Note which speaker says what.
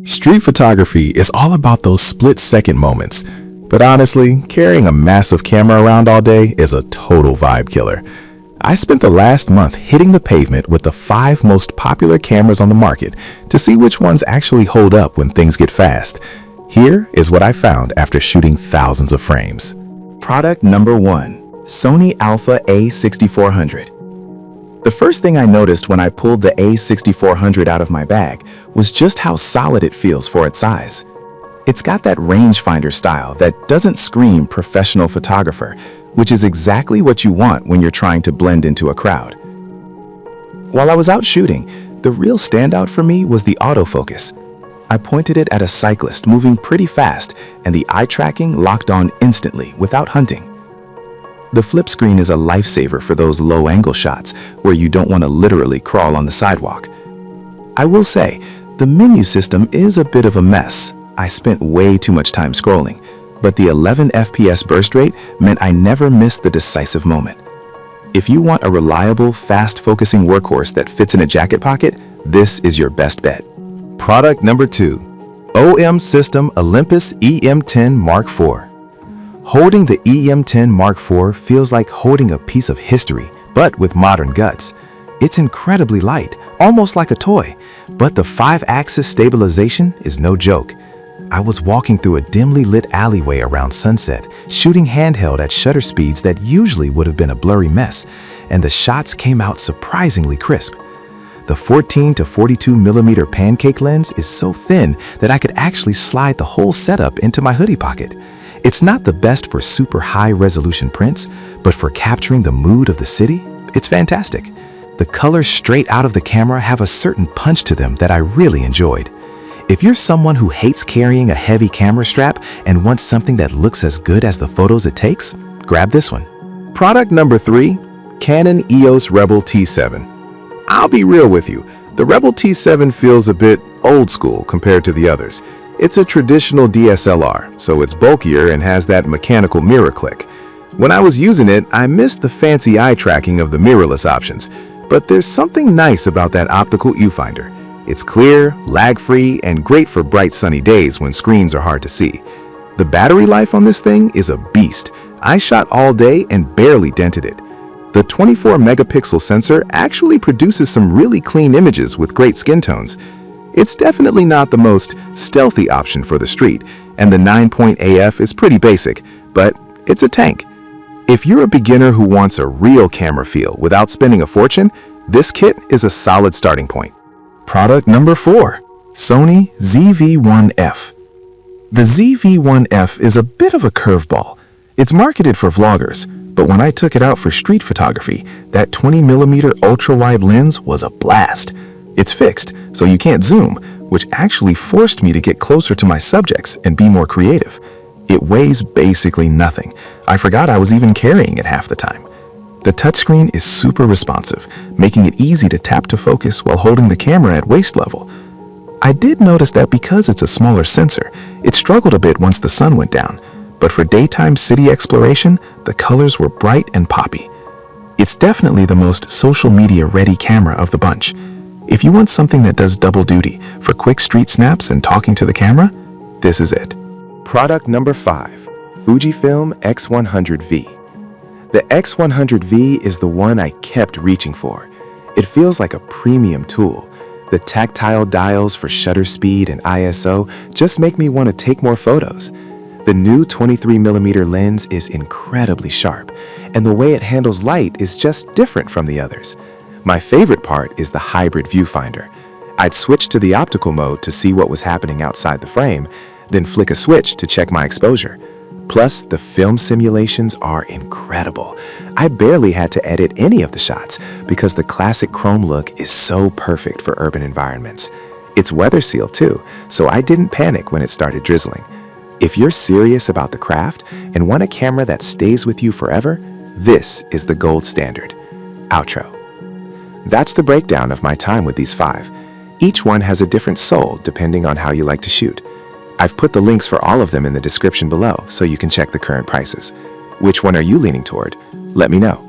Speaker 1: Street photography is all about those split-second moments. But honestly, carrying a massive camera around all day is a total vibe killer. I spent the last month hitting the pavement with the 5 most popular cameras on the market to see which ones actually hold up when things get fast. Here is what I found after shooting thousands of frames.
Speaker 2: Product number 1. Sony Alpha A6400. The first thing I noticed when I pulled the A6400 out of my bag was just how solid it feels for its size. It's got that rangefinder style that doesn't scream professional photographer, which is exactly what you want when you're trying to blend into a crowd. While I was out shooting, the real standout for me was the autofocus. I pointed it at a cyclist moving pretty fast, and the eye tracking locked on instantly without hunting. The flip screen is a lifesaver for those low-angle shots where you don't want to literally crawl on the sidewalk. I will say, the menu system is a bit of a mess. I spent way too much time scrolling, but the 11 FPS burst rate meant I never missed the decisive moment. If you want a reliable, fast-focusing workhorse that fits in a jacket pocket, this is your best bet.
Speaker 1: Product number 2. OM System Olympus EM10 Mark IV. Holding the EM10 Mark IV feels like holding a piece of history, but with modern guts. It's incredibly light, almost like a toy, but the 5-axis stabilization is no joke. I was walking through a dimly lit alleyway around sunset, shooting handheld at shutter speeds that usually would have been a blurry mess, and the shots came out surprisingly crisp. The 14 to 42 millimeter pancake lens is so thin that I could actually slide the whole setup into my hoodie pocket. It's not the best for super high-resolution prints, but for capturing the mood of the city, it's fantastic. The colors straight out of the camera have a certain punch to them that I really enjoyed. If you're someone who hates carrying a heavy camera strap and wants something that looks as good as the photos it takes, grab this one. Product number 3, Canon EOS Rebel T7. I'll be real with you, the Rebel T7 feels a bit old school compared to the others. It's a traditional DSLR, so it's bulkier and has that mechanical mirror click. When I was using it, I missed the fancy eye tracking of the mirrorless options, but there's something nice about that optical viewfinder. It's clear, lag-free, and great for bright sunny days when screens are hard to see. The battery life on this thing is a beast. I shot all day and barely dented it. The 24 megapixel sensor actually produces some really clean images with great skin tones. It's definitely not the most stealthy option for the street, and the 9-point AF is pretty basic, but it's a tank. If you're a beginner who wants a real camera feel without spending a fortune, this kit is a solid starting point. Product number 4. Sony ZV-1F. The ZV-1F is a bit of a curveball. It's marketed for vloggers, but when I took it out for street photography, that 20mm ultra-wide lens was a blast. It's fixed, so you can't zoom, which actually forced me to get closer to my subjects and be more creative. It weighs basically nothing. I forgot I was even carrying it half the time. The touchscreen is super responsive, making it easy to tap to focus while holding the camera at waist level. I did notice that because it's a smaller sensor, it struggled a bit once the sun went down, but for daytime city exploration, the colors were bright and poppy. It's definitely the most social media ready camera of the bunch. If you want something that does double duty for quick street snaps and talking to the camera, this is it. Product number 5, Fujifilm X100V. The X100V is the one I kept reaching for. It feels like a premium tool. The tactile dials for shutter speed and ISO just make me want to take more photos. The new 23mm lens is incredibly sharp, and the way it handles light is just different from the others. My favorite part is the hybrid viewfinder. I'd switch to the optical mode to see what was happening outside the frame, then flick a switch to check my exposure. Plus, the film simulations are incredible. I barely had to edit any of the shots because the classic chrome look is so perfect for urban environments. It's weather sealed too, so I didn't panic when it started drizzling. If you're serious about the craft and want a camera that stays with you forever, this is the gold standard. Outro. That's the breakdown of my time with these 5. Each one has a different soul depending on how you like to shoot. I've put the links for all of them in the description below so you can check the current prices. Which one are you leaning toward? Let me know.